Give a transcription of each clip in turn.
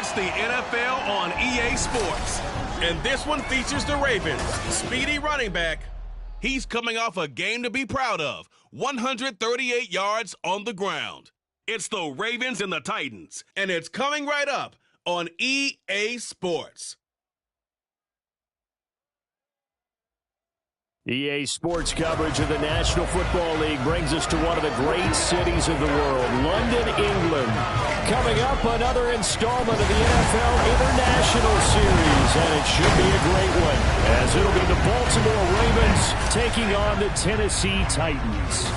It's the NFL on EA Sports. And this one features the Ravens' speedy running back. He's coming off a game to be proud of, 138 yards on the ground. It's the Ravens and the Titans, and it's coming right up on EA Sports. EA Sports coverage of the National Football League brings us to one of the great cities of the world, London, England. Coming up, another installment of the NFL International Series, and it should be a great one, as it'll be the Baltimore Ravens taking on the Tennessee Titans.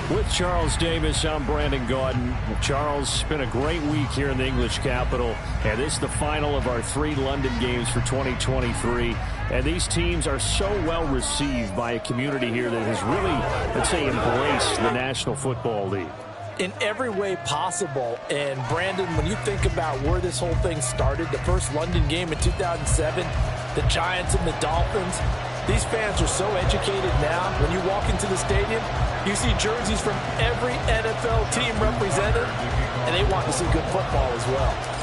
With Charles Davis, I'm Brandon Gaudin. Charles, it's been a great week here in the English capital, and this is the final of our 3 London games for 2023. And these teams are so well received by a community here that has really, let's say, embraced the National Football League. In every way possible. And Brandon, when you think about where this whole thing started, the first London game in 2007, the Giants and the Dolphins, these fans are so educated now. When you walk into the stadium, you see jerseys from every NFL team represented, and they want to see good football as well.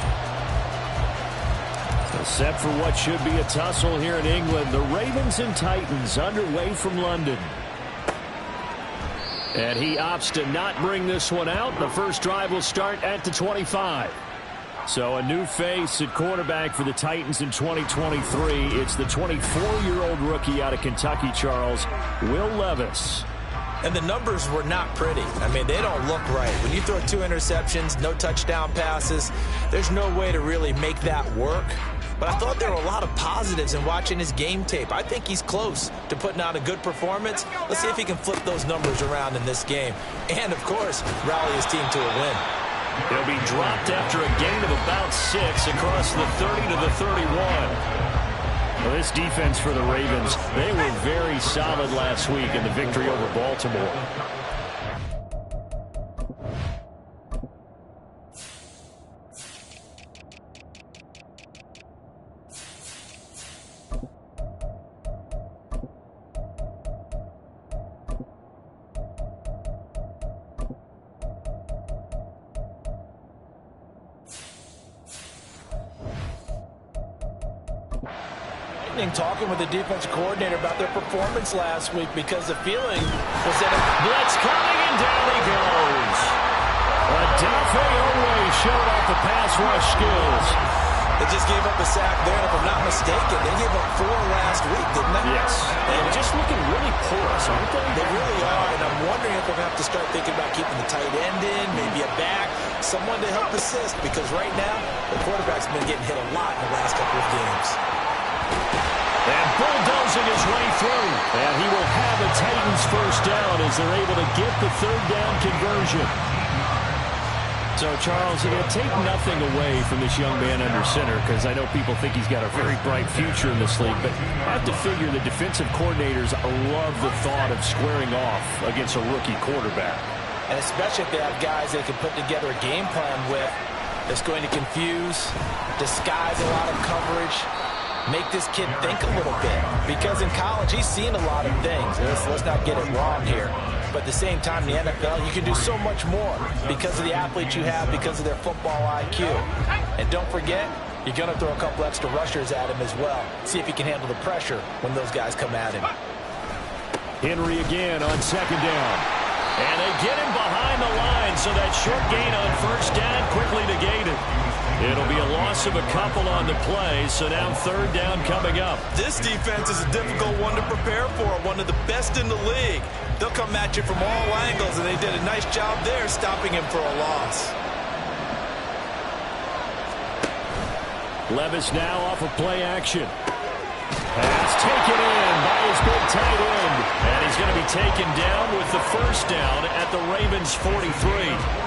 Set for what should be a tussle here in England, the Ravens and Titans underway from London. And he opts to not bring this one out. The first drive will start at the 25. So a new face at quarterback for the Titans in 2023. It's the 24-year-old rookie out of Kentucky, Charles, Will Levis. And the numbers were not pretty. I mean, they don't look right. When you throw 2 interceptions, no touchdown passes, there's no way to really make that work. But I thought there were a lot of positives in watching his game tape. I think he's close to putting out a good performance. Let's see if he can flip those numbers around in this game. And, of course, rally his team to a win. He'll be dropped after a gain of about 6 across the 30 to the 31. Well, this defense for the Ravens, they were very solid last week in the victory over Baltimore. Talking with the defensive coordinator about their performance last week, because the feeling was that a blitz coming, and down he goes. Adafe Owe showed off the pass rush skills. They just gave up a sack there, and if I'm not mistaken, they gave up 4 last week, didn't they? Yes. They're just looking really porous, aren't they? They really are, and I'm wondering if they're going to have to start thinking about keeping the tight end in, maybe a back, someone to help assist, because right now, the quarterback's been getting hit a lot in the last couple of games. And bulldozing his way through. And he will have a Titans first down as they're able to get the 3rd down conversion. So, Charles, you take nothing away from this young man under center, because I know people think he's got a very bright future in this league, but I have to figure the defensive coordinators love the thought of squaring off against a rookie quarterback. And especially if they have guys they can put together a game plan with that's going to confuse, disguise a lot of coverage, make this kid think a little bit. Because in college, he's seen a lot of things. Let's not get it wrong here. But at the same time, in the NFL, you can do so much more because of the athletes you have, because of their football IQ. And don't forget, you're going to throw a couple extra rushers at him as well. See if he can handle the pressure when those guys come at him. Henry again on 2nd down. And they get him behind the line, so that short gain on 1st down quickly negated. It'll be a loss of a couple on the play, so now 3rd down coming up. This defense is a difficult one to prepare for, one of the best in the league. They'll come at you from all angles, and they did a nice job there stopping him for a loss. Levis now off of play action. Pass taken in by his big tight end. And he's going to be taken down with the 1st down at the Ravens' 43.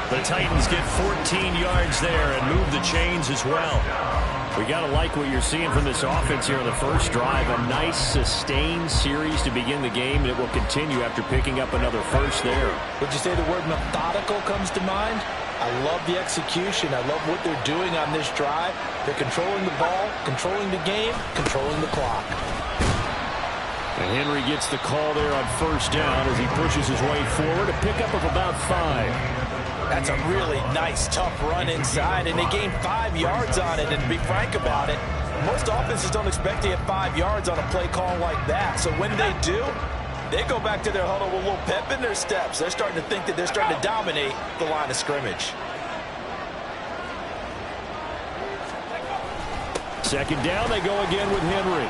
The Titans get 14 yards there and move the chains as well. We got to like what you're seeing from this offense here on the first drive. A nice sustained series to begin the game, and it will continue after picking up another first there. Would you say the word methodical comes to mind? I love the execution. I love what they're doing on this drive. They're controlling the ball, controlling the game, controlling the clock. And Henry gets the call there on 1st down as he pushes his way forward. A pickup of about 5. That's a really nice, tough run inside, and they gained 5 yards on it. And to be frank about it, most offenses don't expect to get 5 yards on a play call like that. So when they do, they go back to their huddle with a little pep in their steps. They're starting to think that they're starting to dominate the line of scrimmage. Second down, they go again with Henry.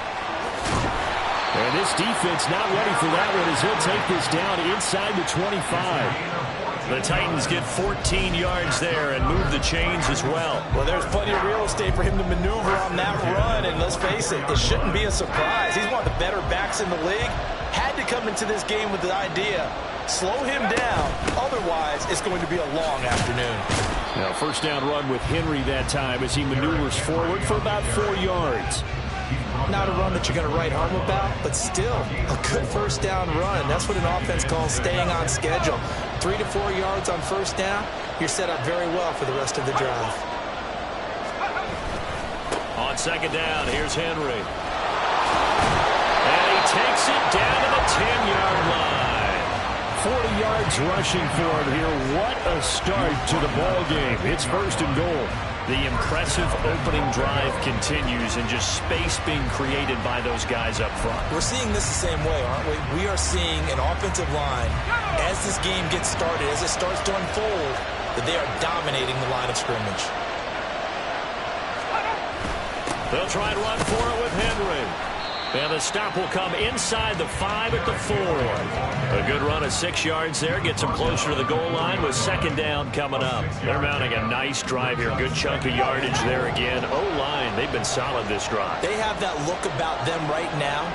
And this defense not ready for that one as he'll take this down inside the 25. The Titans get 14 yards there and move the chains as well. Well, there's plenty of real estate for him to maneuver on that run, and let's face it, it shouldn't be a surprise. He's one of the better backs in the league. Had to come into this game with the idea, slow him down, otherwise it's going to be a long afternoon. Now, first down run with Henry that time as he maneuvers forward for about 4 yards. Not a run that you're going to write home about, but still a good first down run. That's what an offense calls staying on schedule. 3 to 4 yards on first down, you're set up very well for the rest of the drive. On second down, here's Henry. And he takes it down to the 10-yard line. 40 yards rushing for him here. What a start to the ball game. It's first and goal. The impressive opening drive continues and just space being created by those guys up front. We're seeing this the same way, aren't we? We are seeing an offensive line, as this game gets started, as it starts to unfold, that they are dominating the line of scrimmage. They'll try and run for it with Henry. And the stop will come inside the 5 at the 4. A good run of 6 yards there. Gets them closer to the goal line with second down coming up. They're mounting a nice drive here. Good chunk of yardage there again. O-line, they've been solid this drive. They have that look about them right now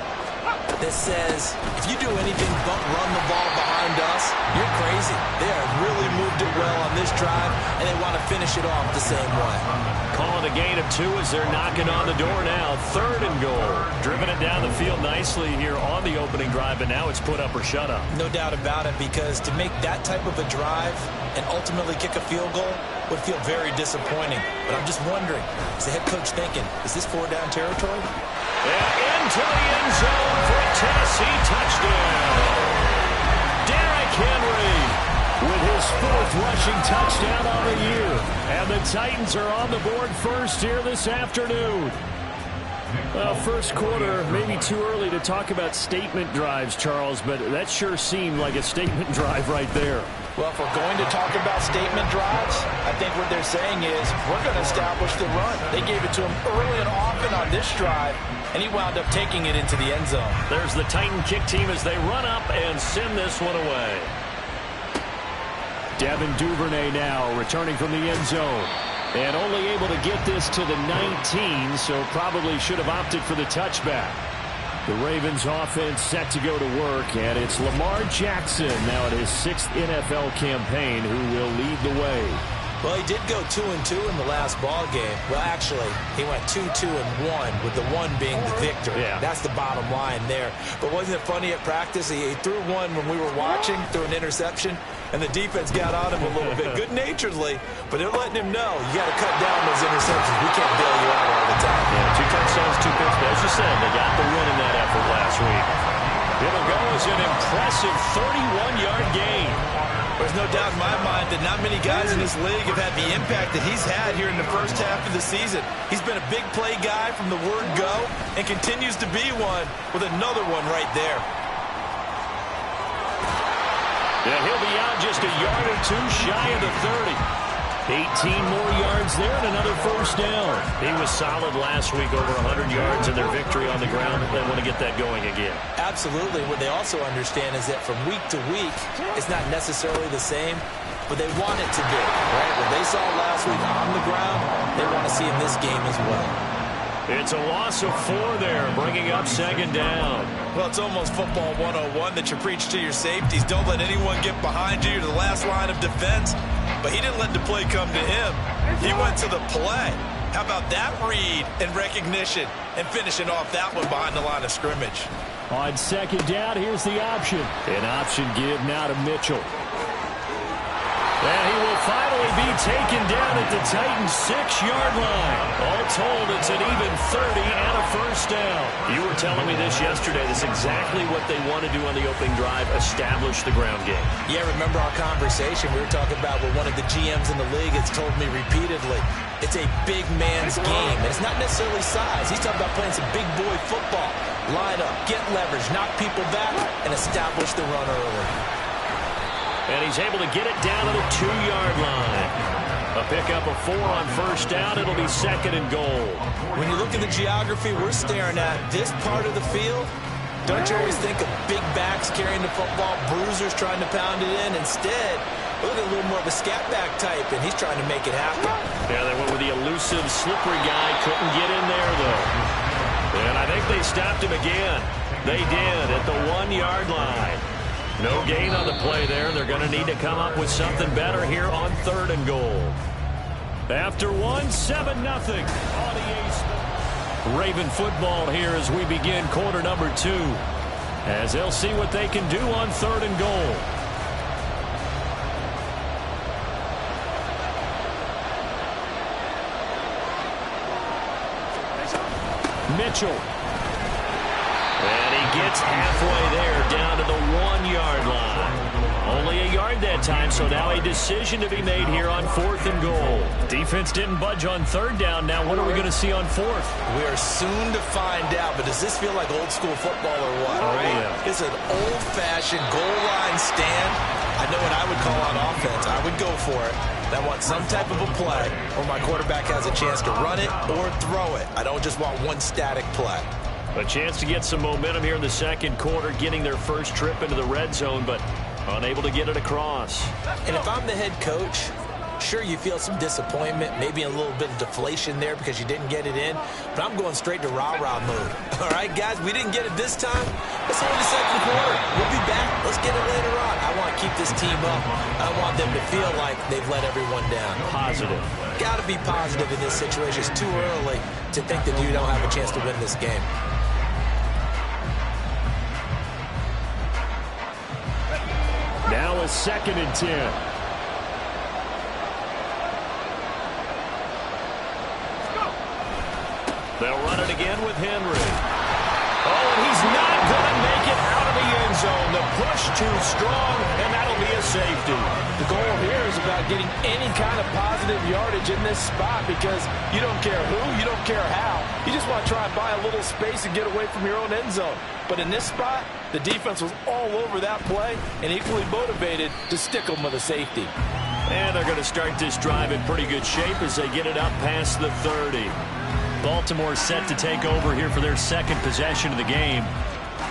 that says, if you do anything but run the ball behind us, you're crazy. They have really moved it well on this drive, and they want to finish it off the same way. Calling a gain of 2 as they're knocking on the door now. Third and goal. Driven it down the field nicely here on the opening drive, and now it's put up or shut up. No doubt about it, because to make that type of a drive and ultimately kick a field goal would feel very disappointing. But I'm just wondering, is the head coach thinking, is this 4-down territory? And into the end zone for a Tennessee touchdown. Derrick Henry with his 4th rushing touchdown on the year. And the Titans are on the board first here this afternoon. Well, first quarter, maybe too early to talk about statement drives, Charles, but that sure seemed like a statement drive right there. Well, if we're going to talk about statement drives, I think what they're saying is we're going to establish the run. They gave it to him early and often on this drive, and he wound up taking it into the end zone. There's the Titan kick team as they run up and send this one away. Devin Duvernay now returning from the end zone. And only able to get this to the 19, so probably should have opted for the touchback. The Ravens offense set to go to work, and it's Lamar Jackson now at his 6th NFL campaign who will lead the way. Well, he did go 2-2 in the last ball game. Well, actually, he went 2-2-1, with the 1 being the victory. Yeah. That's the bottom line there. But wasn't it funny at practice? He threw one when we were watching, threw an interception, and the defense got on him a little bit, good-naturedly. But they're letting him know, you got to cut down those interceptions. We can't bail you out all the time. Yeah, 2 touchdowns, 2 picks. But as you said, they got the win in that effort last week. It'll go as an impressive 31-yard gain. There's no doubt in my mind that not many guys in this league have had the impact that he's had here in the first half of the season. He's been a big play guy from the word go and continues to be one with another one right there. Yeah, he'll be out just a yard or 2 shy of the 30. 18 more yards there and another first down. He was solid last week, over 100 yards in their victory on the ground. They want to get that going again. Absolutely. What they also understand is that from week to week, it's not necessarily the same, but they want it to be, right? What they saw last week on the ground, they want to see in this game as well. It's a loss of 4 there, bringing up second down. Well, it's almost football 101 that you preach to your safeties. Don't let anyone get behind you to the last line of defense. But he didn't let the play come to him. He went to the play. How about that read and recognition and finishing off that one behind the line of scrimmage? On second down, here's the option. An option give now to Mitchell. And he will finally be taken down at the Titans' 6-yard line. All told, it's an even 30 and a first down. You were telling me this yesterday. That's exactly what they want to do on the opening drive, establish the ground game. Yeah, remember our conversation we were talking about with one of the GMs in the league has told me repeatedly, it's a big man's game. And it's not necessarily size. He's talking about playing some big boy football. Line up, get leverage, knock people back, and establish the run early. And he's able to get it down to the 2-yard line. A pickup of 4 on first down. It'll be second and goal. When you look at the geography we're staring at, this part of the field, don't you always think of big backs carrying the football, bruisers trying to pound it in? Instead, look at a little more of a scat back type, and he's trying to make it happen. Yeah, they went with the elusive, slippery guy. Couldn't get in there, though. And I think they stopped him again. They did at the 1-yard line. No gain on the play there. They're going to need to come up with something better here on 3rd and goal. After 1, 7-0 on EA Sports. Raven football here as we begin quarter number 2. As they'll see what they can do on 3rd and goal. Mitchell. And he gets halfway there, down to the 1-yard line. Only a yard that time, so now a decision to be made here on 4th and goal. Defense didn't budge on 3rd down. Now what are we going to see on 4th? We are soon to find out, but does this feel like old school football or what? Oh, yeah. It's an old-fashioned goal line stand. I know what I would call on offense. I would go for it. I want some type of a play where my quarterback has a chance to run it or throw it. I don't just want one static play. A chance to get some momentum here in the second quarter, getting their first trip into the red zone, but unable to get it across. And if I'm the head coach, sure, you feel some disappointment, maybe a little bit of deflation there because you didn't get it in, but I'm going straight to rah-rah mode. All right, guys, we didn't get it this time. Let's go in the second quarter. We'll be back. Let's get it later on. I want to keep this team up. I want them to feel like they've let everyone down. Positive. Got to be positive in this situation. It's too early to think that you don't have a chance to win this game. Now a 2nd and 10. They'll run it again with Henry. Oh, and he's not going to make it out of the end zone. The push too strong, and that'll be a safety. The goal here is about getting any kind of positive yardage in this spot because you don't care who, you don't care how. You just want to try and buy a little space and get away from your own end zone. But in this spot, the defense was all over that play and equally motivated to stick them with a safety. And they're going to start this drive in pretty good shape as they get it up past the 30. Baltimore set to take over here for their second possession of the game.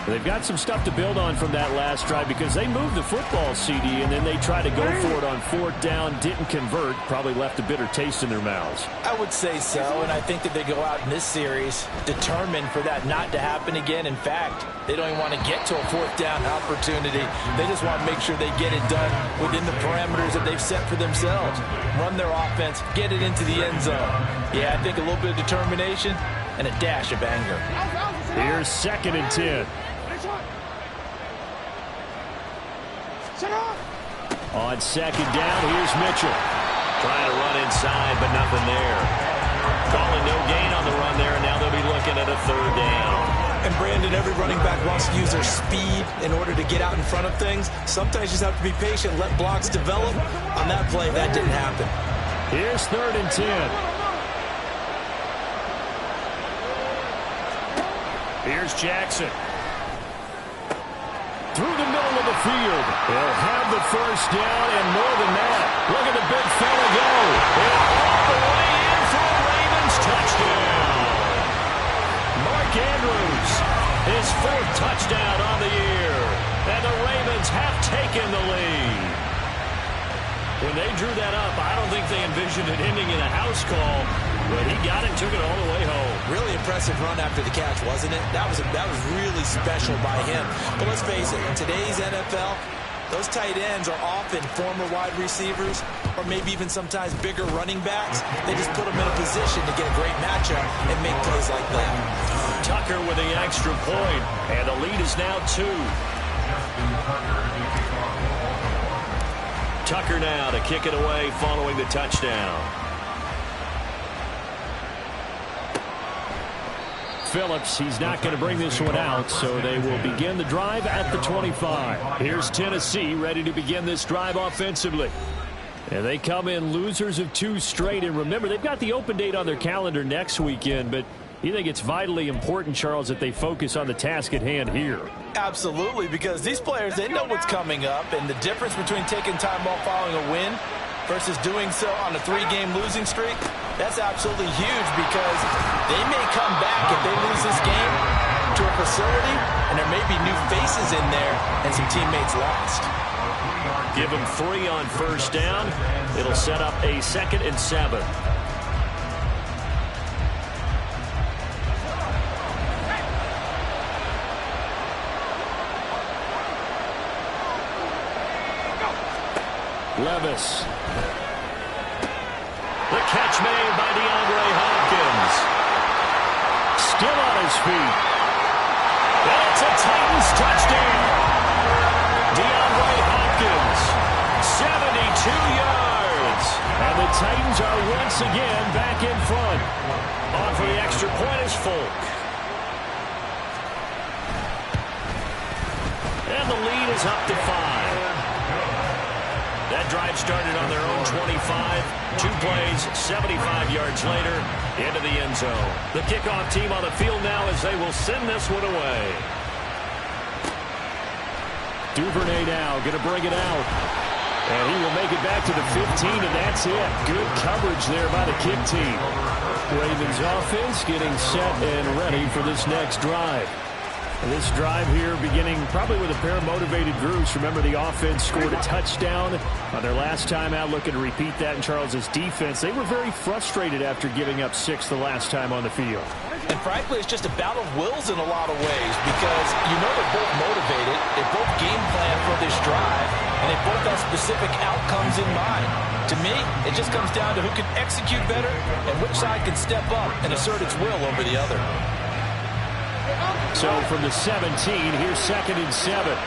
They've got some stuff to build on from that last drive because they moved the football, CD, and then they tried to go for it on 4th down, didn't convert, probably left a bitter taste in their mouths. I would say so, and I think that they go out in this series determined for that not to happen again. In fact, they don't even want to get to a 4th down opportunity. They just want to make sure they get it done within the parameters that they've set for themselves. Run their offense, get it into the end zone. Yeah, I think a little bit of determination and a dash of anger. Here's 2nd and 10. On 2nd down, here's Mitchell. Trying to run inside, but nothing there. Calling no gain on the run there, and now they'll be looking at a 3rd down. And Brandon, every running back wants to use their speed in order to get out in front of things. Sometimes you just have to be patient, let blocks develop. On that play, that didn't happen. Here's 3rd and 10. Here's Jackson. Through the middle of the field. They'll have the first down and more than that. Look at the big fella go. And all the way in for a Ravens touchdown. Mark Andrews, his 4th touchdown on the year. And the Ravens have taken the lead. When they drew that up, I don't think they envisioned it ending in a house call. But he got it, took it all the way home. Really impressive run after the catch, wasn't it? That was really special by him. But let's face it, in today's NFL, those tight ends are often former wide receivers or maybe even sometimes bigger running backs. They just put them in a position to get a great matchup and make plays like that. Tucker with the extra point, and the lead is now 2. Tucker now to kick it away following the touchdown. Phillips, he's not going to bring this one out, so they will begin the drive at the 25. Here's Tennessee ready to begin this drive offensively. And they come in losers of 2 straight. And remember, they've got the open date on their calendar next weekend, but you think it's vitally important, Charles, that they focus on the task at hand here? Absolutely, because these players, they know what's coming up, and the difference between taking time off following a win versus doing so on a 3-game losing streak, that's absolutely huge, because they may come back if they lose this game to a facility, and there may be new faces in there and some teammates lost. Give them 3 on first down. It'll set up a 2nd and 7. Levis. The catch made by DeAndre Hopkins. Still on his feet. And it's a Titans touchdown. DeAndre Hopkins, 72 yards. And the Titans are once again back in front. On for the extra point is Folk. And the lead is up to 5. That drive started on their own 25. 2 plays, 75 yards later, into the end zone. The kickoff team on the field now as they will send this one away. Duvernay now going to bring it out. And he will make it back to the 15, and that's it. Good coverage there by the kick team. Ravens offense getting set and ready for this next drive. And this drive here beginning probably with a pair of motivated groups. Remember, the offense scored a touchdown on their last time out, looking to repeat that in Charles's defense. They were very frustrated after giving up 6 the last time on the field. And frankly, it's just a battle of wills in a lot of ways, because you know they're both motivated, they both game plan for this drive, and they both have specific outcomes in mind. To me, it just comes down to who can execute better and which side can step up and assert its will over the other. So from the 17, here's 2nd and 7.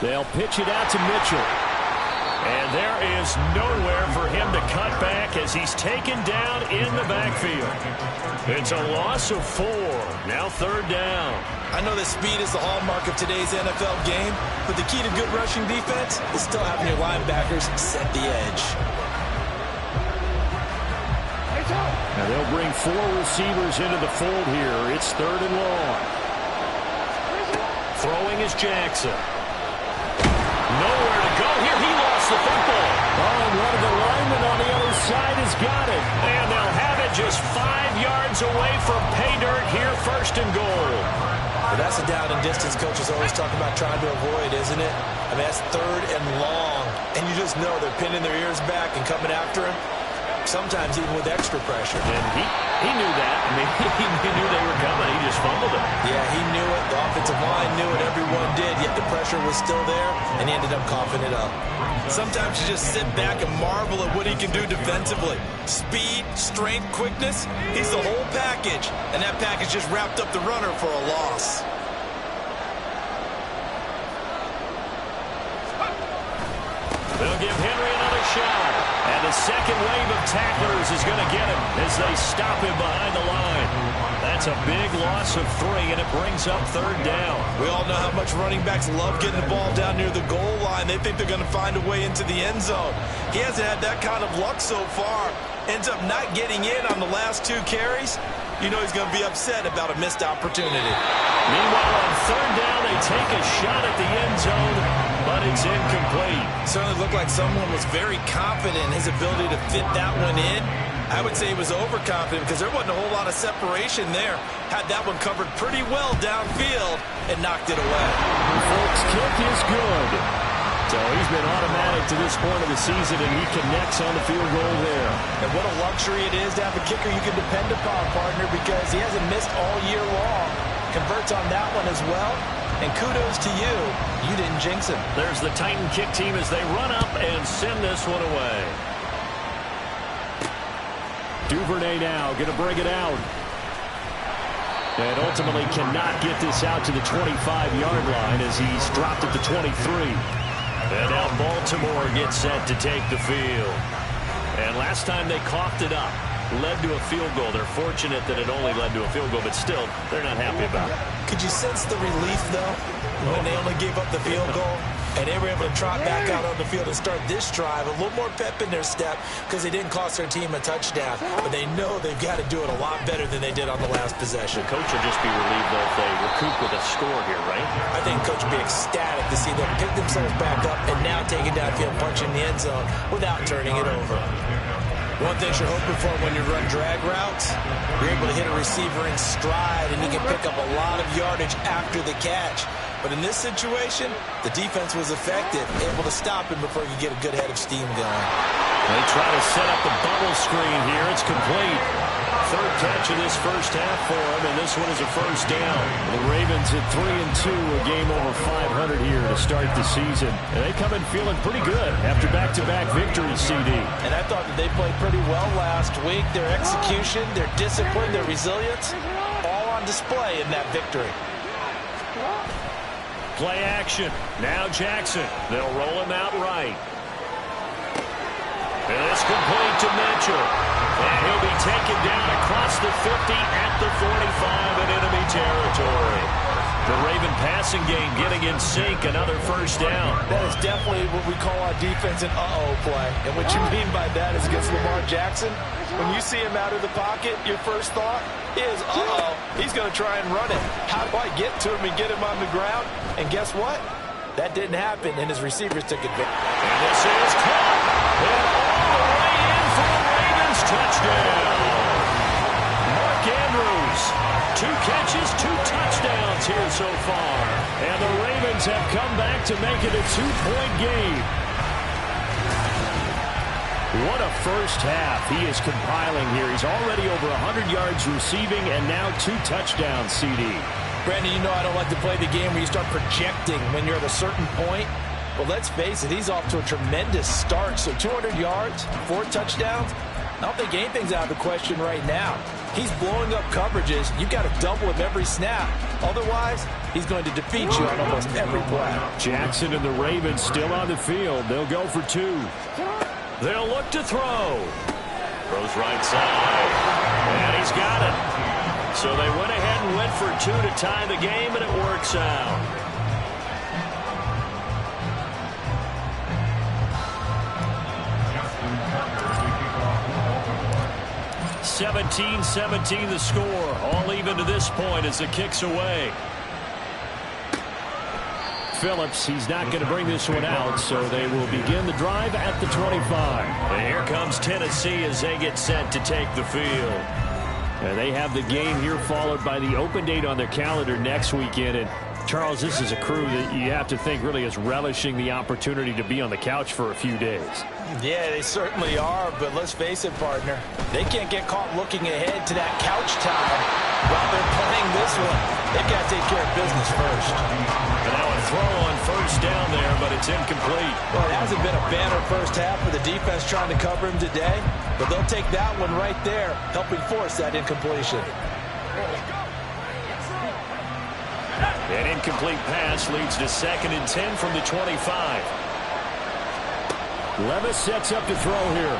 They'll pitch it out to Mitchell. And there is nowhere for him to cut back as he's taken down in the backfield. It's a loss of 4. Now 3rd down. I know that speed is the hallmark of today's NFL game, but the key to good rushing defense is still having your linebackers set the edge. Now they'll bring 4 receivers into the fold here. It's 3rd and long. Throwing is Jackson. Nowhere to go here. He lost the football. Oh, and one of the linemen on the other side has got it. And they'll have it just 5 yards away from pay dirt here, 1st and goal. Well, that's a down and distance coaches always talk about trying to avoid, isn't it? I mean, that's 3rd and long. And you just know they're pinning their ears back and coming after him. Sometimes even with extra pressure. And he knew that. I mean, he knew they were coming. He just fumbled it. Yeah, he knew it. The offensive line knew it. Everyone did. Yet the pressure was still there, and he ended up coughing it up. Sometimes you just sit back and marvel at what he can do defensively. Speed, strength, quickness. He's the whole package. And that package just wrapped up the runner for a loss. They'll give Henry another shot. And the second wave of tacklers is going to get him as they stop him behind the line. That's a big loss of 3, and it brings up 3rd down. We all know how much running backs love getting the ball down near the goal line. They think they're going to find a way into the end zone. He hasn't had that kind of luck so far. Ends up not getting in on the last 2 carries. You know he's going to be upset about a missed opportunity. Meanwhile, on 3rd down, they take a shot at the end zone, but it's incomplete. Certainly looked like someone was very confident in his ability to fit that one in. I would say he was overconfident because there wasn't a whole lot of separation there. Had that one covered pretty well downfield and knocked it away. Folks' kick is good. So he's been automatic to this point of the season, and he connects on the field goal there. And what a luxury it is to have a kicker you can depend upon, partner, because he hasn't missed all year long. Converts on that one as well. And kudos to you. You didn't jinx him. There's the Titan kick team as they run up and send this one away. Duvernay now going to bring it out. And ultimately cannot get this out to the 25-yard line as he's dropped at the 23. And now Baltimore gets set to take the field. And last time they coughed it up, led to a field goal. They're fortunate that it only led to a field goal, but still, they're not happy about it. Could you sense the relief, though, when they only gave up the field goal? And they were able to trot back out on the field and start this drive. A little more pep in their step because they didn't cost their team a touchdown. But they know they've got to do it a lot better than they did on the last possession. The coach will just be relieved, though, if they recoup with a score here, right? I think coach will be ecstatic to see them pick themselves back up and now take it downfield, punching the end zone without turning it over. One thing you're hoping for when you run drag routes, you're able to hit a receiver in stride, and he can pick up a lot of yardage after the catch. But in this situation, the defense was effective, able to stop him before he could get a good head of steam going. They try to set up the bubble screen here. It's complete. Third catch of this first half for him, and this one is a first down. The Ravens at 3-2, a game over 500 here to start the season. And they come in feeling pretty good after back-to-back victories, CD. And I thought that they played pretty well last week. Their execution, their discipline, their resilience, all on display in that victory. Play action. Now Jackson. They'll roll him out right. And it's complete to Mitchell. And he'll be taken down across the 50 at the 45 in enemy territory. The Raven passing game getting in sync. Another first down. That is definitely what we call on defense an uh-oh play. And what you mean by that is against Lamar Jackson, when you see him out of the pocket, your first thought is, uh-oh, he's going to try and run it. How do I get to him and get him on the ground? And guess what? That didn't happen, and his receivers took advantage. And this is caught. And all the way in for the Ravens touchdown. Mark Andrews, 2 catches, 2 touchdowns here so far. And the Ravens have come back to make it a 2-point game. What a first half he is compiling here. He's already over 100 yards receiving and now 2 touchdowns, CD. Brandon, you know I don't like to play the game where you start projecting when you're at a certain point. But let's face it, he's off to a tremendous start. So 200 yards, 4 touchdowns. I don't think anything's out of the question right now. He's blowing up coverages. You've got to double him every snap. Otherwise, he's going to defeat you on almost every play. Jackson and the Ravens still on the field. They'll go for 2. They'll look to throw. Throws right side. And he's got it. So they went ahead and went for 2 to tie the game, and it works out. (17-17) the score. All even to this point as the kick's away. Phillips, he's not going to bring this one out, so they will begin the drive at the 25. And here comes Tennessee as they get set to take the field. And they have the game here followed by the open date on their calendar next weekend. And Charles, this is a crew that you have to think really is relishing the opportunity to be on the couch for a few days. Yeah, they certainly are, but let's face it, partner. They can't get caught looking ahead to that couch time while they're playing this one. They've got to take care of business first. And now a throw on first down there, but it's incomplete. Well, it hasn't been a banner first half for the defense trying to cover him today, but they'll take that one right there, helping force that incompletion. An incomplete pass leads to 2nd and 10 from the 25. Levis sets up to throw here.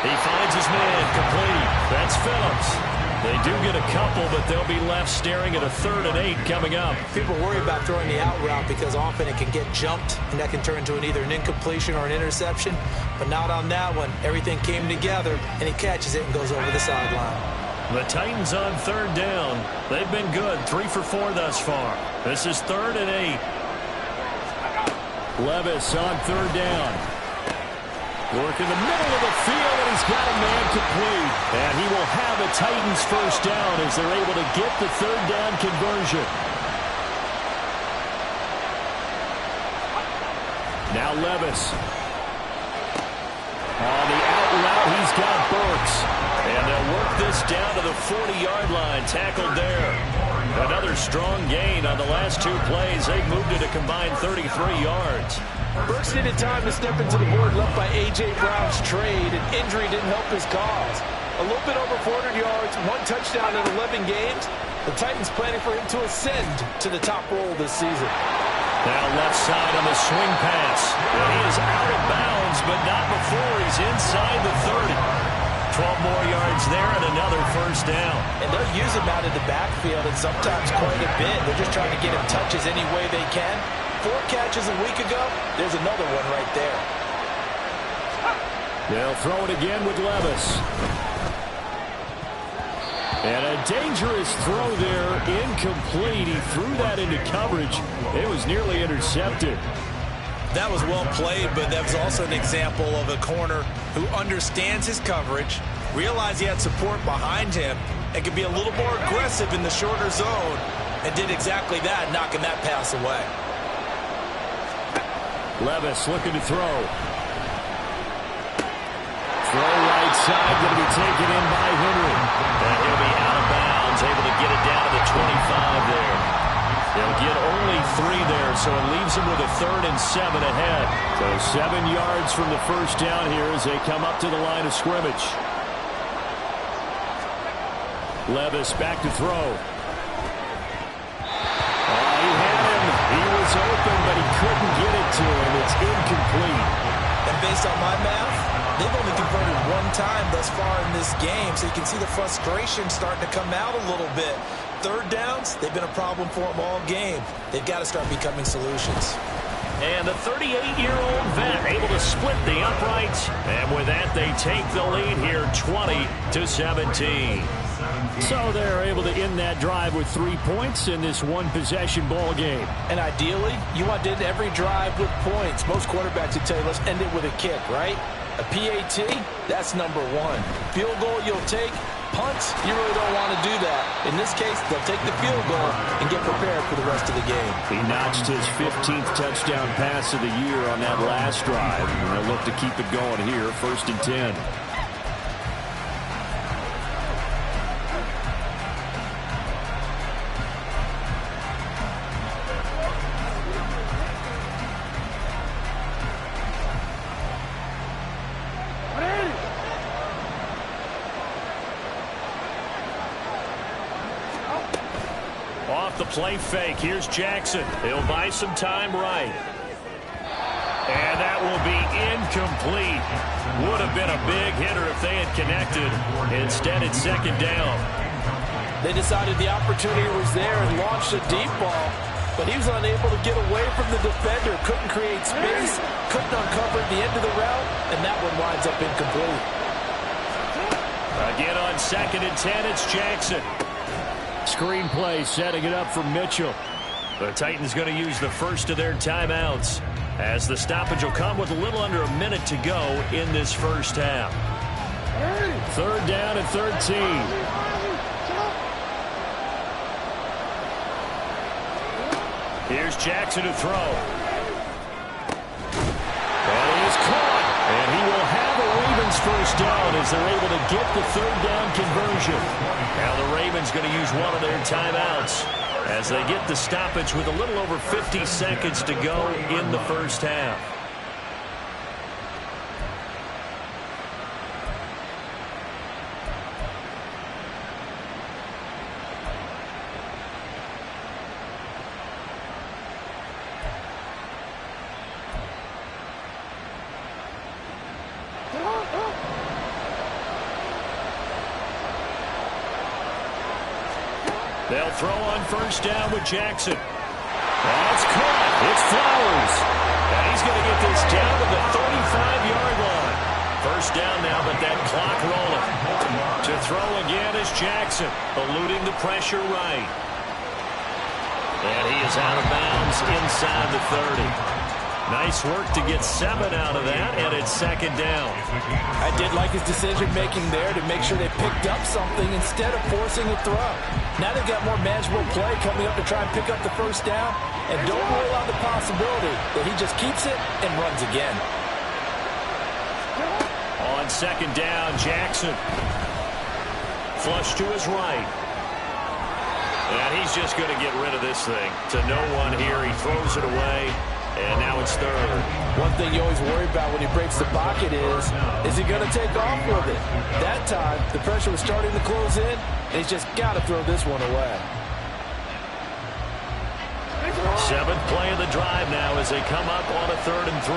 He finds his man complete. That's Phillips. They do get a couple, but they'll be left staring at a 3rd and 8 coming up. People worry about throwing the out route because often it can get jumped, and that can turn into either an incompletion or an interception. But not on that one. Everything came together, and he catches it and goes over the sideline. The Titans on 3rd down. They've been good, 3 for 4 thus far. This is 3rd and 8. Levis on 3rd down. Work in the middle of the field, and he's got a man complete. And he will have a Titans first down as they're able to get the 3rd down conversion. Now Levis. On the out route, he's got Burks. And they'll work this down to the 40-yard line, tackled there. Another strong gain on the last 2 plays. They've moved it a combined 33 yards. Burks needed time to step into the board left by A.J. Brown's trade, and injury didn't help his cause. A little bit over 400 yards, 1 touchdown in 11 games. The Titans planning for him to ascend to the top role this season. Now left side on the swing pass. And he is out of bounds, but not before he's inside the 30. 12 more yards there and another first down. And they'll use him out of the backfield and sometimes quite a bit. They're just trying to get him touches any way they can. 4 catches a week ago. There's another one right there. They'll throw it again with Levis. And a dangerous throw there, incomplete. He threw that into coverage. It was nearly intercepted. That was well played, but that was also an example of a corner who understands his coverage, realized he had support behind him, and could be a little more aggressive in the shorter zone, and did exactly that, knocking that pass away. Levis looking to throw. Throw right side, going to be taken in by Henry. And he'll be out of bounds, able to get it down to the 25 there. They'll get only 3 there, so it leaves them with a 3rd and 7 ahead. So 7 yards from the first down here as they come up to the line of scrimmage. Levis back to throw. He had him. He was open, but he couldn't get it to him. It's incomplete. And based on my math, they've only converted 1 time thus far in this game, so you can see the frustration starting to come out a little bit. 3rd downs, they've been a problem for them all game. They've got to start becoming solutions. And the 38-year-old vet able to split the uprights. And with that, they take the lead here 20-17. So they're able to end that drive with 3 points in this one-possession ball game. And ideally, you want to end every drive with points. Most quarterbacks would tell you, let's end it with a kick, right? A PAT, that's number 1. Field goal you'll take. Punts, you really don't want to do that. In this case, they'll take the field goal and get prepared for the rest of the game. He notched his 15th touchdown pass of the year on that last drive. And they'll look to keep it going here, 1st and 10. Off the play fake. Here's Jackson. He'll buy some time right. And that will be incomplete. Would have been a big hitter if they had connected. Instead, it's 2nd down. They decided the opportunity was there and launched a deep ball, but he was unable to get away from the defender. Couldn't create space, couldn't uncover the end of the route, and that one winds up incomplete. Again on 2nd and 10, it's Jackson. Screen play setting it up for Mitchell. The Titans going to use the first of their timeouts as the stoppage will come with a little under a minute to go in this first half. 3rd down and 13. Here's Jackson to throw. And he is caught. And he will have a Ravens first down as they're able to get the 3rd down conversion. Now the Ravens going to use one of their timeouts as they get the stoppage with a little over 50 seconds to go in the first half. They'll throw on first down with Jackson. That's caught. It's Flowers. And he's going to get this down to the 35-yard line. First down now, but that clock rolling. To throw again is Jackson, eluding the pressure right. And he is out of bounds inside the 30. Nice work to get 7 out of that, and it's 2nd down. I did like his decision-making there to make sure they picked up something instead of forcing a throw. Now they've got more manageable play coming up to try and pick up the first down, and don't rule out the possibility that he just keeps it and runs again. On 2nd down, Jackson. Flush to his right. And he's just going to get rid of this thing. To no one here. He throws it away. And now it's third. One thing you always worry about when he breaks the pocket is he going to take off with it? That time, the pressure was starting to close in, and he's just got to throw this one away. Seventh play of the drive now as they come up on a 3rd and 3.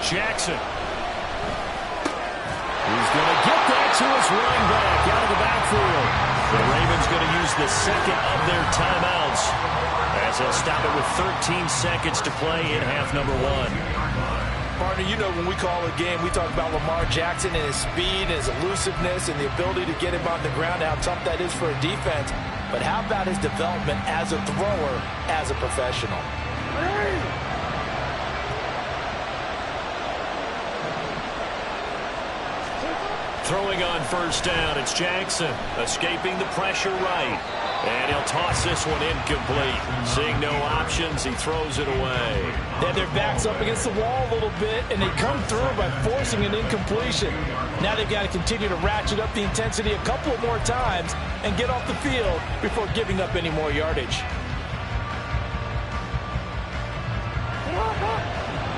Jackson. He's going to get that to his running back out of the backfield. The Ravens going to use the second of their timeouts as they'll stop it with 13 seconds to play in half number 1. Partner, you know when we call a game, we talk about Lamar Jackson and his speed, and his elusiveness, and the ability to get him on the ground, how tough that is for a defense. But how about his development as a thrower, as a professional? Throwing on first down, it's Jackson, escaping the pressure right. And he'll toss this one incomplete. Seeing no options, he throws it away. They have their backs up against the wall a little bit, and they come through by forcing an incompletion. Now they've got to continue to ratchet up the intensity a couple of more times and get off the field before giving up any more yardage.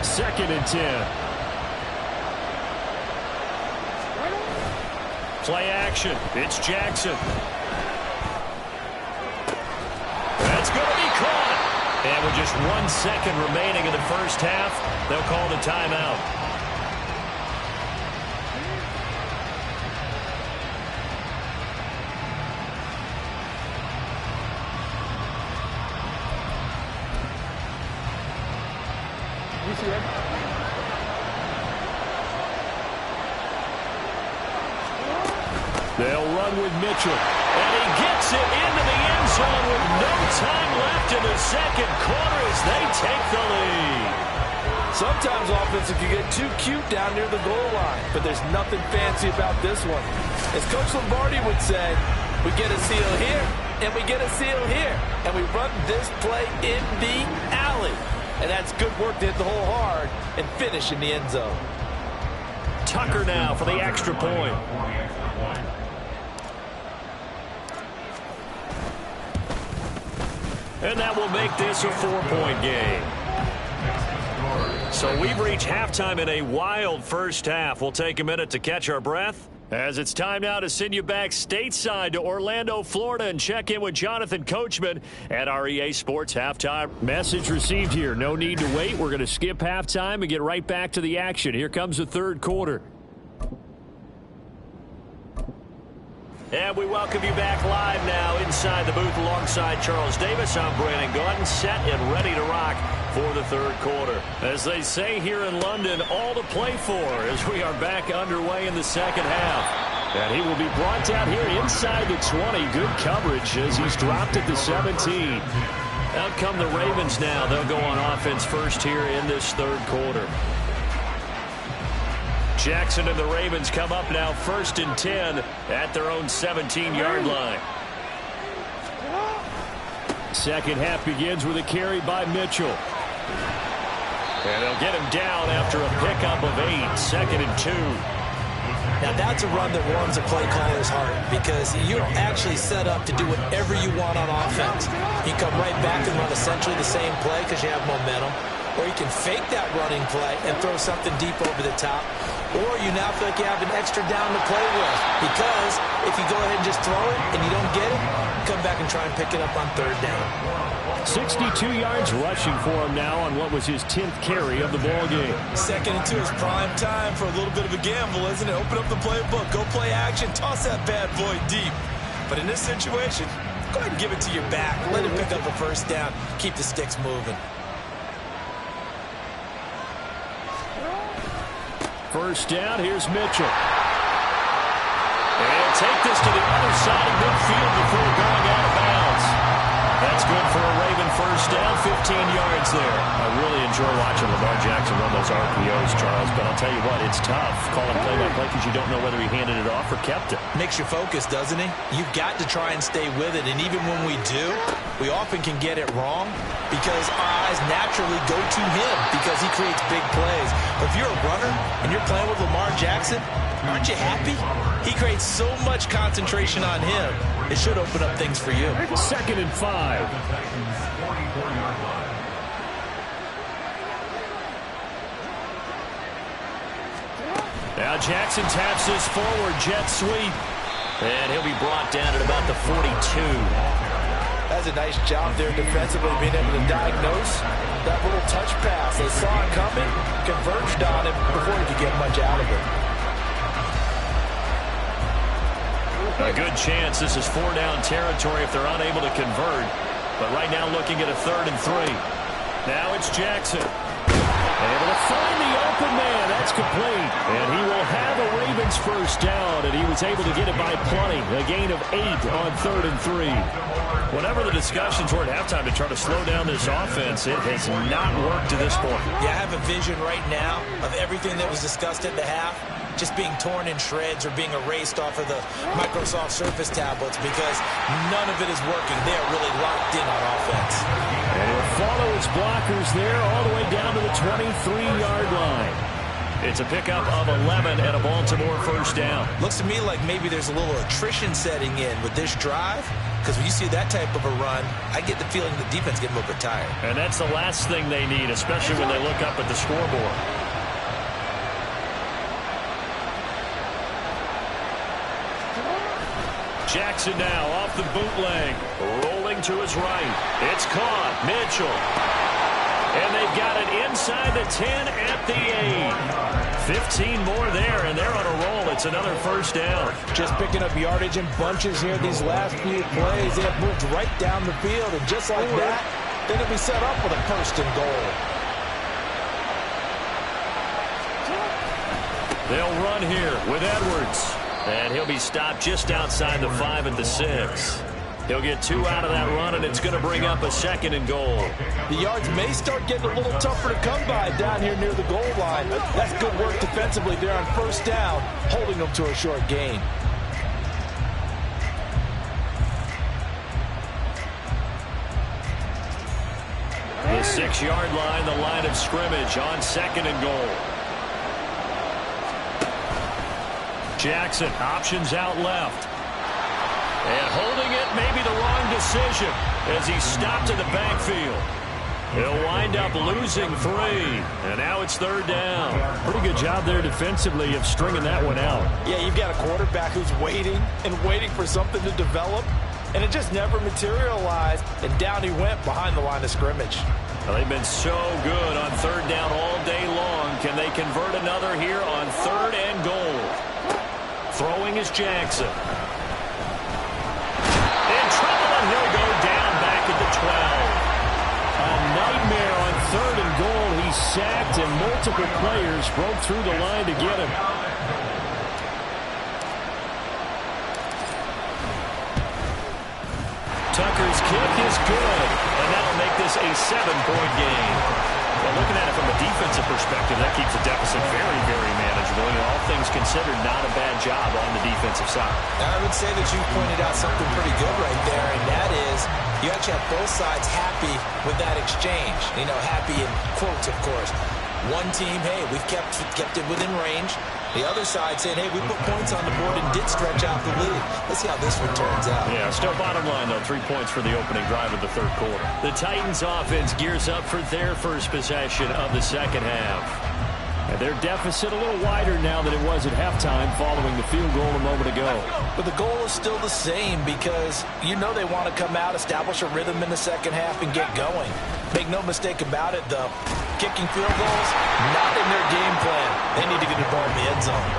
2nd and 10. Play action. It's Jackson. That's going to be caught. And with just 1 second remaining in the first half, they'll call the timeout. You see it? They'll run with Mitchell. And he gets it into the end zone with no time left in the second quarter as they take the lead. Sometimes offenses can get too cute down near the goal line, but there's nothing fancy about this one. As Coach Lombardi would say, we get a seal here, and we get a seal here, and we run this play in the alley. And that's good work to hit the hole hard and finish in the end zone. Tucker now for the extra point. And that will make this a 4-point game. So we've reached halftime in a wild first half. We'll take a minute to catch our breath, as it's time now to send you back stateside to Orlando, Florida, and check in with Jonathan Coachman at our EA Sports halftime. Message received here. No need to wait. We're going to skip halftime and get right back to the action. Here comes the third quarter. And we welcome you back live now inside the booth alongside Charles Davis. I'm Brandon Gordon, set and ready to rock for the third quarter. As they say here in London, all to play for as we are back underway in the second half. And he will be brought down here inside the 20. Good coverage as he's dropped at the 17. Out come the Ravens now. They'll go on offense first here in this third quarter. Jackson and the Ravens come up now 1st and 10 at their own 17-yard line. Second half begins with a carry by Mitchell. And they'll get him down after a pickup of 8, 2nd and 2. Now that's a run that warms a play caller's heart because you're actually set up to do whatever you want on offense. You come right back and run essentially the same play because you have momentum. Or you can fake that running play and throw something deep over the top. Or you now feel like you have an extra down to play with. Because if you go ahead and just throw it and you don't get it, come back and try and pick it up on 3rd down. 62 yards rushing for him now on what was his 10th carry of the ball game. 2nd and 2 is prime time for a little bit of a gamble, isn't it? Open up the playbook, go play action, toss that bad boy deep. But in this situation, go ahead and give it to your back. Let him pick up a 1st down. Keep the sticks moving. 1st down, here's Mitchell. And take this to the other side of midfield before going out of bounds. That's good for a Raven 1st down, 15 yards there. I really enjoy watching Lamar Jackson run those RPOs, Charles, but I'll tell you what, it's tough calling play-by-play because you don't know whether he handed it off or kept it. Makes you focus, doesn't he? You've got to try and stay with it, and even when we do, we often can get it wrong because our eyes naturally go to him because he creates big plays. But if you're a runner and you're playing with Lamar Jackson, aren't you happy? He creates so much concentration on him. It should open up things for you. 2nd and 5. Jackson taps this forward jet sweep. And he'll be brought down at about the 42. That's a nice job there defensively, being able to diagnose that little touch pass. They saw it coming, converged on it before he could get much out of it. A good chance this is 4-down territory if they're unable to convert. But right now looking at a 3rd and 3. Now it's Jackson. Able to find the open man. That's complete. And he will have a Ravens first down. And he was able to get it by plenty. A gain of 8 on 3rd and 3. Whatever the discussions were at halftime to try to slow down this offense, it has not worked to this point. Yeah, I have a vision right now of everything that was discussed at the half just being torn in shreds or being erased off of the Microsoft Surface tablets because none of it is working. They are really locked in on offense. And he'll follow his blockers there all the way down to the 23-yard line. It's a pickup of 11 and a Baltimore first down. Looks to me like maybe there's a little attrition setting in with this drive, because when you see that type of a run, I get the feeling the defense getting a little bit tired. And that's the last thing they need, especially when they look up at the scoreboard. Jackson now off the bootleg, rolling to his right. It's caught. Mitchell. And they've got it inside the 10 at the 8. 15 more there, and they're on a roll. It's another first down. Just picking up yardage in bunches here these last few plays. They have moved right down the field, and just like that, they're going to be set up with a first and goal. They'll run here with Edwards. And he'll be stopped just outside the 5 at the 6. He'll get 2 out of that run, and it's going to bring up a 2nd and goal. The yards may start getting a little tougher to come by down here near the goal line. That's good work defensively there on first down, holding them to a short gain. The 6-yard line, the line of scrimmage on 2nd and goal. Jackson, options out left. And holding it, maybe the wrong decision as he's stopped in the backfield. He'll wind up losing 3. And now it's 3rd down. Pretty good job there defensively of stringing that one out. Yeah, you've got a quarterback who's waiting and waiting for something to develop, and it just never materialized, and down he went behind the line of scrimmage. Well, they've been so good on 3rd down all day long. Can they convert another here on 3rd and goal? Throwing is Jackson. In trouble, and he'll go down back at the 12. A nightmare on 3rd and goal. He's sacked, and multiple players broke through the line to get him. Tucker's kick is good, and that'll make this a 7-point game. Well, looking at it from a defensive perspective, that keeps the deficit very, very manageable. And all things considered, not a bad job on the defensive side. I would say that you pointed out something pretty good right there, and that is you actually have both sides happy with that exchange. You know, happy in quotes, of course. One team, hey, we've kept it within range. The other side saying, hey, we put points on the board and did stretch out the lead. Let's see how this one turns out. Yeah, still bottom line, though, 3 points for the opening drive of the 3rd quarter. The Titans offense gears up for their first possession of the 2nd half. And their deficit a little wider now than it was at halftime following the field goal a moment ago. But the goal is still the same because you know they want to come out, establish a rhythm in the 2nd half, and get going. Make no mistake about it, though. Kicking field goals, not in their game plan. They need to get the ball in the end zone.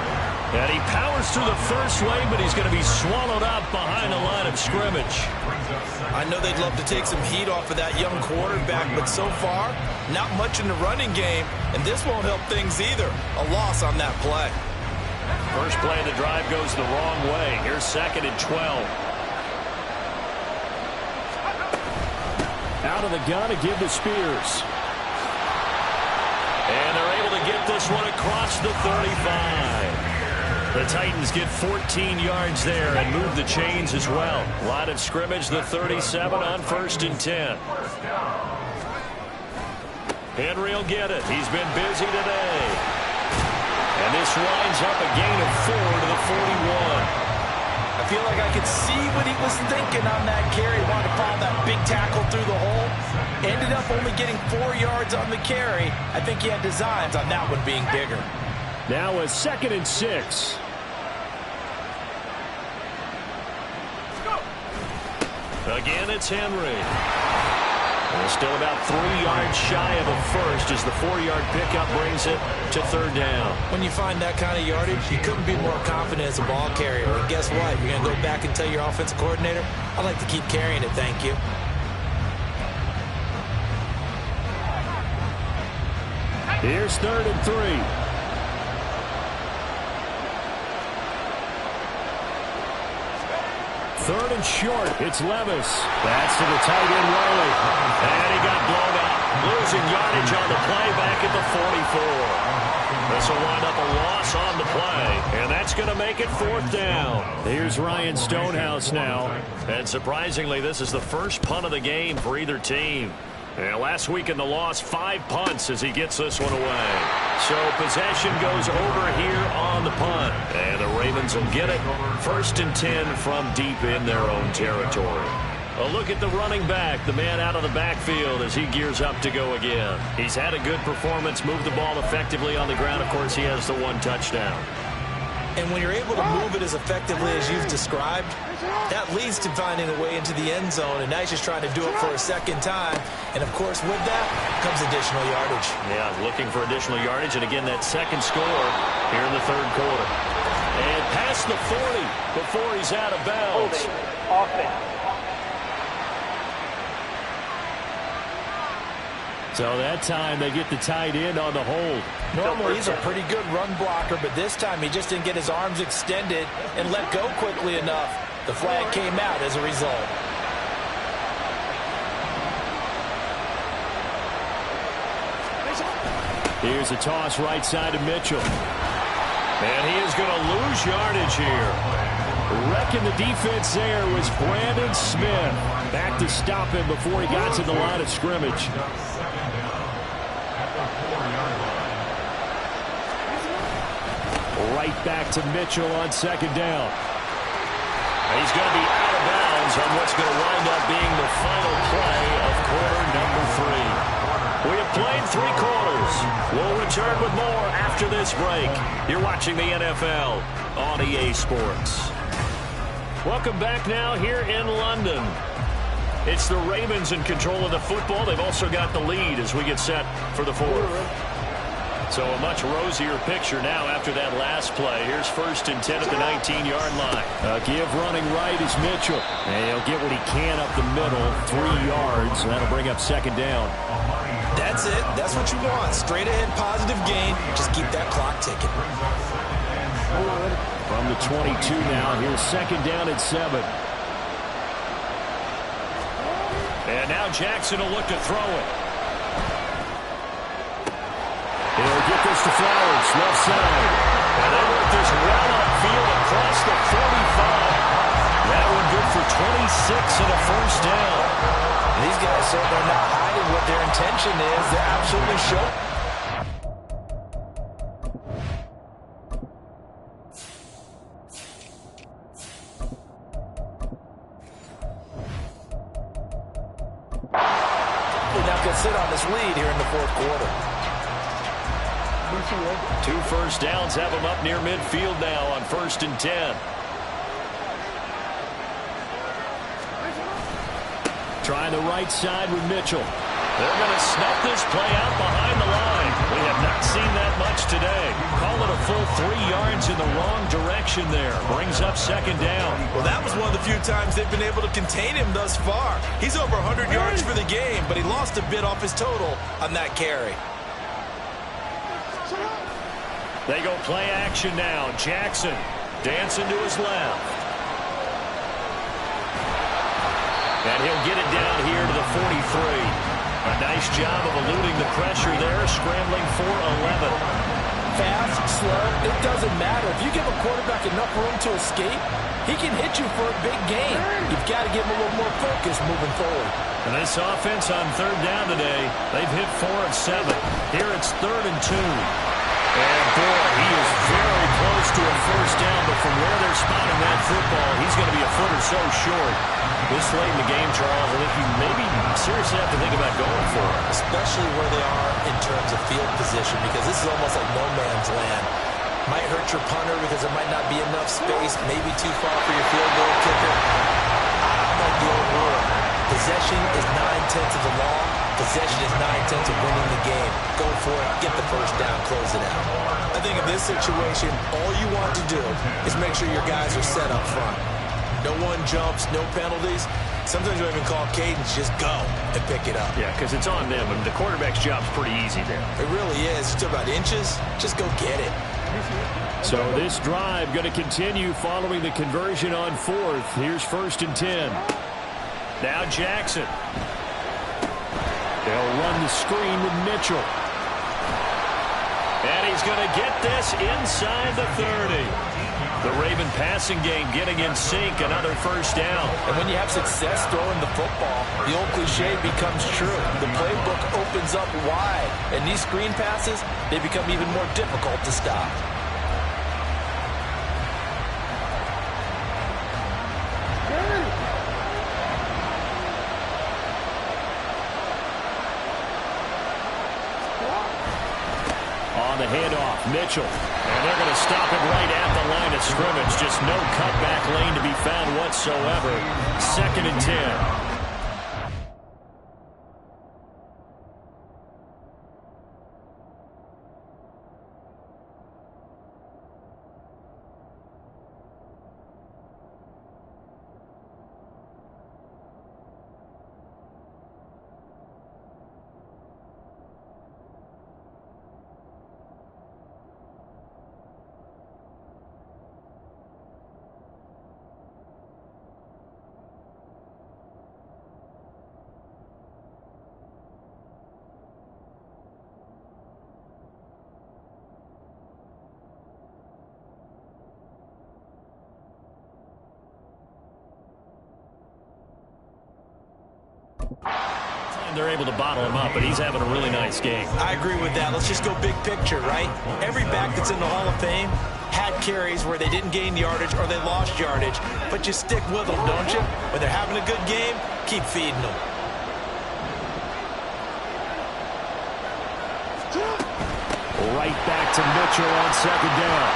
And he powers through the first wave, but he's going to be swallowed up behind the line of scrimmage. I know they'd love to take some heat off of that young quarterback, but so far, not much in the running game, and this won't help things either. A loss on that play. First play of the drive goes the wrong way. Here's 2nd and 12. Out of the gun to give to Spears. And they're able to get this one across the 35. The Titans get 14 yards there and move the chains as well. Line of scrimmage, the 37 on 1st and 10. Henry will get it. He's been busy today. And this winds up a gain of 4 to the 41. I feel like I could see what he was thinking on that carry. He wanted to follow that big tackle through the hole. Ended up only getting 4 yards on the carry. I think he had designs on that one being bigger. Now a 2nd and 6. Again, it's Henry. Well, still about 3 yards shy of a first as the 4-yard pickup brings it to 3rd down. When you find that kind of yardage, you couldn't be more confident as a ball carrier. And guess what? You're going to go back and tell your offensive coordinator, I'd like to keep carrying it, thank you. Here's 3rd and 3. Third and short. It's Levis. That's to the tight end, Riley. And he got blown up. Losing yardage on the play back at the 44. This will wind up a loss on the play. And that's going to make it 4th down. Here's Ryan Stonehouse now. And surprisingly, this is the first punt of the game for either team. And last week in the loss, 5 punts as he gets this one away. So possession goes over here on the punt. And the Ravens will get it. 1st and 10 from deep in their own territory. A look at the running back, the man out of the backfield as he gears up to go again. He's had a good performance, moved the ball effectively on the ground. Of course, he has the 1 touchdown. And when you're able to move it as effectively as you've described, that leads to finding a way into the end zone, and now he's just trying to do it for a 2nd time. And, of course, with that comes additional yardage. Yeah, looking for additional yardage, and again, that 2nd score here in the 3rd quarter. And past the 40 before he's out of bounds. So that time they get the tight end on the hold. Normally he's a pretty good run blocker, but this time he just didn't get his arms extended and let go quickly enough. The flag came out as a result. Here's a toss right side to Mitchell. And he is going to lose yardage here. Wrecking the defense there was Brandon Smith. Back to stop him before he got to the line of scrimmage. Right back to Mitchell on 2nd down. He's going to be out of bounds on what's going to wind up being the final play of quarter number 3. We have played 3 quarters. We'll return with more after this break. You're watching the NFL on EA Sports. Welcome back now here in London. It's the Ravens in control of the football. They've also got the lead as we get set for the 4th. So a much rosier picture now after that last play. Here's 1st and 10 at the 19-yard line. Give running right is Mitchell. And he'll get what he can up the middle, 3 yards, and that'll bring up 2nd down. That's it. That's what you want. Straight ahead positive gain. Just keep that clock ticking. From the 22 now, here's 2nd down at 7. And now Jackson will look to throw it. He'll get this to Flowers, left side. And they work this well upfield across the 45. That one good for 26 and a 1st down. These guys certainly are not hiding what their intention is. They're absolutely showing. Now can sit on this lead here in the 4th quarter. 2 first downs have them up near midfield now on 1st and 10. Trying the right side with Mitchell. They're going to snuff this play out behind the line. We have not seen that much today. Call it a full 3 yards in the wrong direction there. Brings up 2nd down. Well, that was one of the few times they've been able to contain him thus far. He's over 100 yards for the game, but he lost a bit off his total on that carry. They go play action now. Jackson dancing to his left. And he'll get it down here to the 43. A nice job of eluding the pressure there, scrambling for 11. Fast, slow, it doesn't matter. If you give a quarterback enough room to escape, he can hit you for a big gain. You've got to give him a little more focus moving forward. And this offense on 3rd down today, they've hit 4 of 7. Here it's 3rd and 2. And boy, he is very close to a 1st down, but from where they're spotting that football, he's going to be a foot or so short. This late in the game, Charles, I think you maybe seriously have to think about going for it. Especially where they are in terms of field position, because this is almost like no man's land. Might hurt your punter because there might not be enough space, maybe too far for your field goal kicker. I'm like the old rule. Possession is 9/10 of the law. Possession is 9/10 of winning the game. Go for it, get the first down, close it out. I think in this situation, all you want to do is make sure your guys are set up front. No one jumps, no penalties. Sometimes you don't even call cadence, just go and pick it up. Yeah, because it's on them, and the quarterback's job's pretty easy there. It really is. It's about inches. Just go get it. So this drive going to continue following the conversion on fourth. Here's 1st and 10. Now Jackson. They'll run the screen with Mitchell. And he's going to get this inside the 30. The Raven passing game getting in sync, another first down. And when you have success throwing the football, the old cliche becomes true. The playbook opens up wide, and these screen passes, they become even more difficult to stop. On the handoff, Mitchell. And they're going to stop it right at the line of scrimmage. Just no cutback lane to be found whatsoever. 2nd and 10. They're able to bottle him up, but he's having a really nice game. I agree with that. Let's just go big picture, right? Every back that's in the Hall of Fame had carries where they didn't gain yardage or they lost yardage, but you stick with them, don't you? When they're having a good game, keep feeding them. Right back to Mitchell on 2nd down.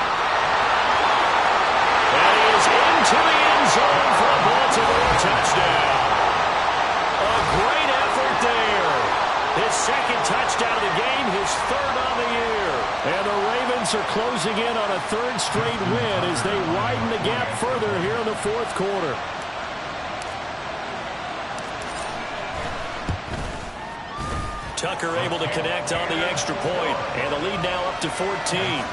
And he is into the end zone for a Baltimore touchdown. A great effort there. His 2nd touchdown of the game, his 3rd on the year. And the Ravens are closing in on a 3rd straight win as they widen the gap further here in the 4th quarter. Tucker able to connect on the extra point, and the lead now up to 14.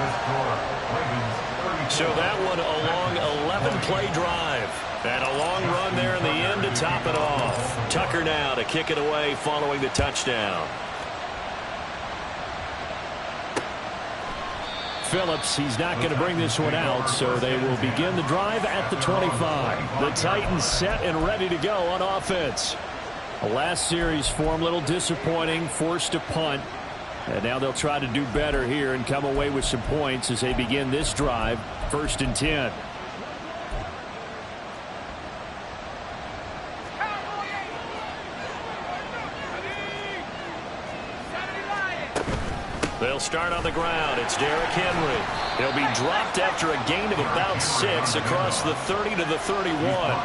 So that one a long 11-play drive. And a long run there in the end to top it off. Tucker now to kick it away following the touchdown. Phillips, he's not going to bring this one out, so they will begin the drive at the 25. The Titans set and ready to go on offense. The last series for him, a little disappointing, forced to punt. And now they'll try to do better here and come away with some points as they begin this drive, 1st and 10. They'll start on the ground. It's Derrick Henry. He'll be dropped after a gain of about 6 across the 30 to the 31.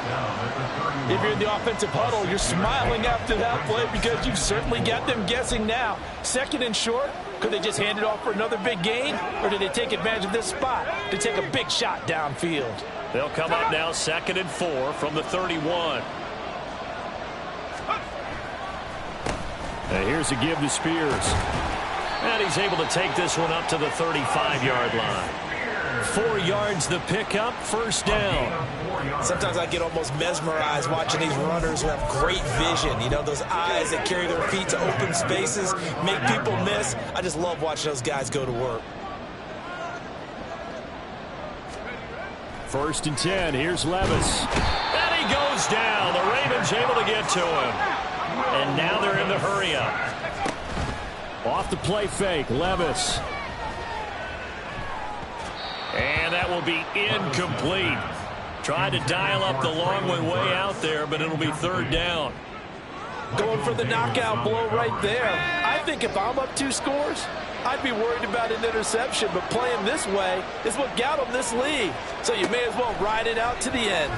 If you're in the offensive huddle, you're smiling after that play because you've certainly got them guessing now. 2nd and short, could they just hand it off for another big gain? Or did they take advantage of this spot to take a big shot downfield? They'll come up now 2nd and 4 from the 31. And here's a give to Spears. And he's able to take this one up to the 35-yard line. 4 yards the pickup, 1st down. Sometimes I get almost mesmerized watching these runners who have great vision. You know, those eyes that carry their feet to open spaces, make people miss. I just love watching those guys go to work. 1st and 10, here's Levis. And he goes down. The Ravens able to get to him. And now they're in the hurry-up. Off the play fake, Levis. And that will be incomplete. Tried to dial up the long one way out there, but it'll be 3rd down. Going for the knockout blow right there. I think if I'm up 2 scores, I'd be worried about an interception, but playing this way is what got him this lead. So you may as well ride it out to the end.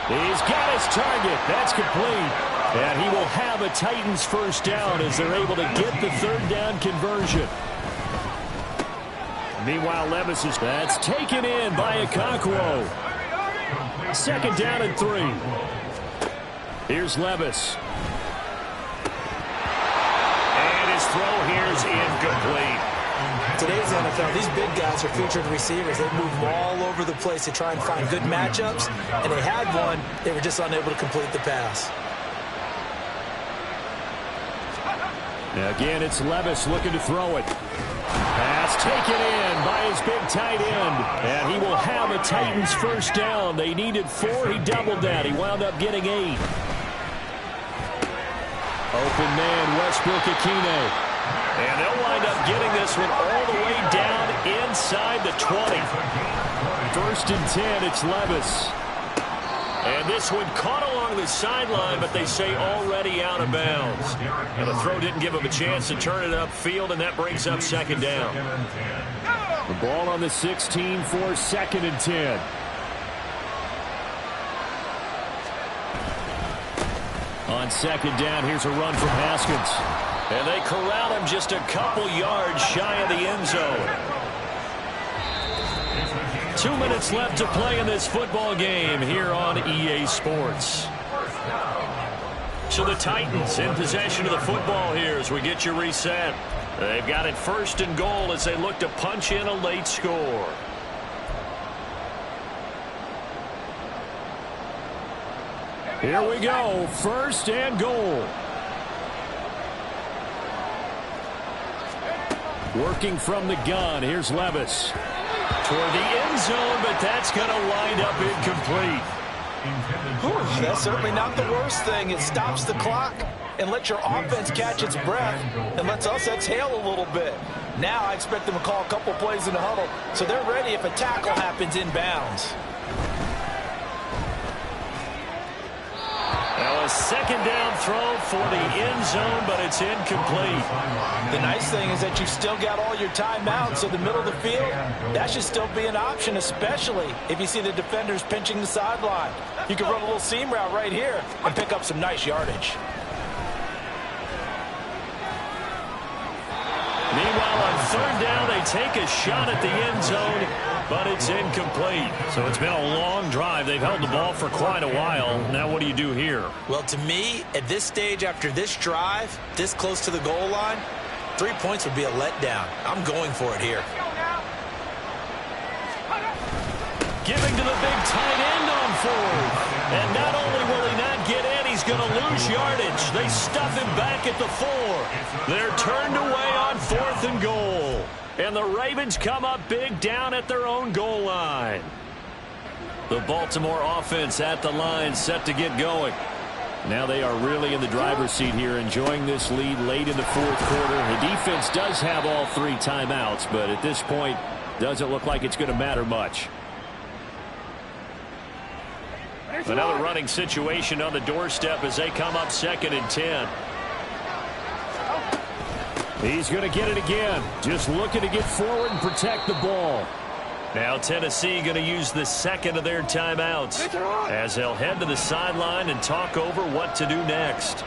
He's got his target. That's complete. And he will have a Titans first down as they're able to get the 3rd down conversion. Meanwhile, Levis is that's taken in by Okonkwo. 2nd down and 3. Here's Levis. And his throw here is incomplete. Today's NFL, these big guys are featured receivers. They move all over the place to try and find good matchups, and they had one. They were just unable to complete the pass. Now again, it's Levis looking to throw it. Pass taken in by his big tight end. And he will have a Titans first down. They needed 4. He doubled that. He wound up getting 8. Open man, Westbrook-Ikhine. And they'll wind up getting this one all the way down inside the 20. 1st and 10, it's Levis. And this one caught along the sideline, but they say already out of bounds. And the throw didn't give him a chance to turn it upfield, and that brings up 2nd down. The ball on the 16 for 2nd and 10. On 2nd down, here's a run from Haskins. And they corral him just a couple yards shy of the end zone. 2 minutes left to play in this football game here on EA Sports. So the Titans in possession of the football here as we get you reset. They've got it 1st and goal as they look to punch in a late score. Here we go, 1st and goal. Working from the gun, here's Levis. Toward the end zone, but that's going to wind up incomplete. Whew, that's certainly not the worst thing. It stops the clock and lets your offense catch its breath and lets us exhale a little bit. Now I expect them to call a couple plays in the huddle so they're ready if a tackle happens inbounds. Now a 2nd down throw for the end zone, but it's incomplete. The nice thing is that you've still got all your timeouts, so the middle of the field, that should still be an option, especially if you see the defenders pinching the sideline. You can run a little seam route right here and pick up some nice yardage. Meanwhile, on 3rd down, they take a shot at the end zone, but it's incomplete. So it's been a long drive. They've held the ball for quite a while. Now what do you do here? Well, to me, at this stage after this drive, this close to the goal line, 3 points would be a letdown. I'm going for it here. Giving to the big tight end on 4th. And not only will he not get in, he's going to lose yardage. They stuff him back at the 4. They're turned away on 4th and goal. And the Ravens come up big down at their own goal line. The Baltimore offense at the line set to get going. Now they are really in the driver's seat here, enjoying this lead late in the 4th quarter. The defense does have all 3 timeouts, but at this point, doesn't look like it's going to matter much. Another running situation on the doorstep as they come up 2nd and 10. He's going to get it again. Just looking to get forward and protect the ball. Now Tennessee going to use the 2nd of their timeouts as they'll head to the sideline and talk over what to do next.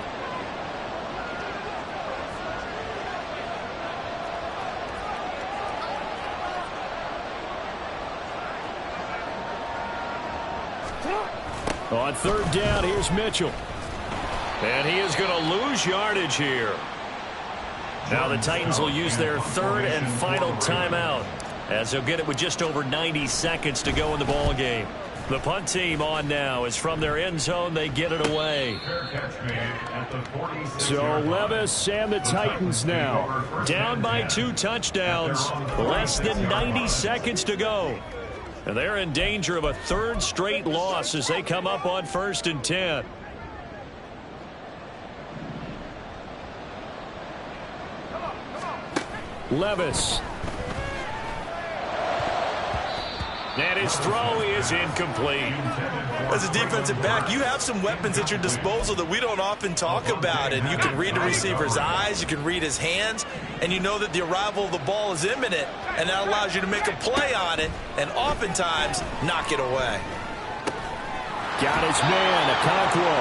On 3rd down, here's Mitchell. And he is going to lose yardage here. Now the Titans will use their 3rd and final timeout as they'll get it with just over 90 seconds to go in the ball game. The punt team on now is from their end zone. They get it away. So Levis and the Titans now down by 2 touchdowns. Less than 90 seconds to go. And they're in danger of a 3rd straight loss as they come up on 1st and 10. Levis. And his throw is incomplete. As a defensive back, you have some weapons at your disposal that we don't often talk about. And you can read the receiver's eyes, you can read his hands, and you know that the arrival of the ball is imminent. And that allows you to make a play on it and oftentimes knock it away. Got his man, Okonkwo.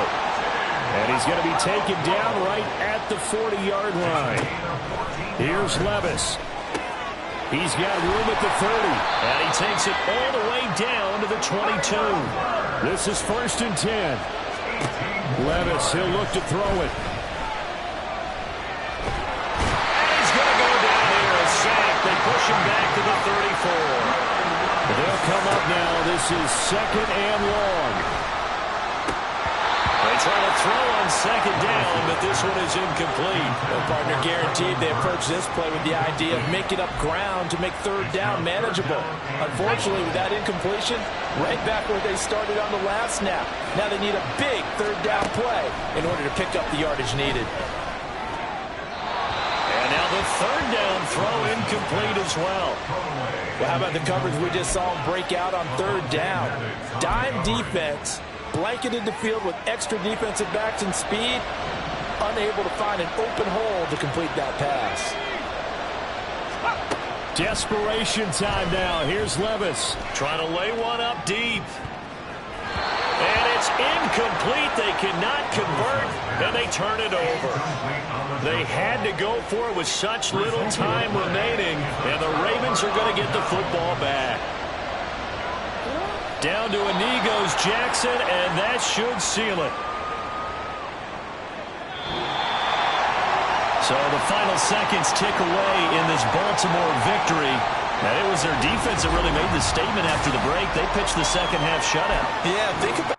And he's going to be taken down right at the 40-yard line. Here's Levis. He's got room at the 30. And he takes it all the way down to the 22. This is 1st and 10. Levis, he'll look to throw it. And he's going to go down here, a sack. They push him back to the 34. They'll come up now. This is 2nd and long. They try to throw on 2nd down, but this one is incomplete. Well, partner, guaranteed they approach this play with the idea of making up ground to make 3rd down manageable. Unfortunately, with that incompletion, right back where they started on the last snap. Now they need a big 3rd down play in order to pick up the yardage needed. And now the 3rd down throw incomplete as well. Well, how about the coverage we just saw him break out on 3rd down? Dime defense, blanketed the field with extra defensive backs and speed, unable to find an open hole to complete that pass. Desperation time now. Here's Levis. Trying to lay one up deep. And it's incomplete. They cannot convert, and they turn it over. They had to go for it with such little time remaining, and the Ravens are going to get the football back. Down to a knee goes Jackson, and that should seal it. So the final seconds tick away in this Baltimore victory. And it was their defense that really made the statement after the break. They pitched the second half shutout. Yeah, think about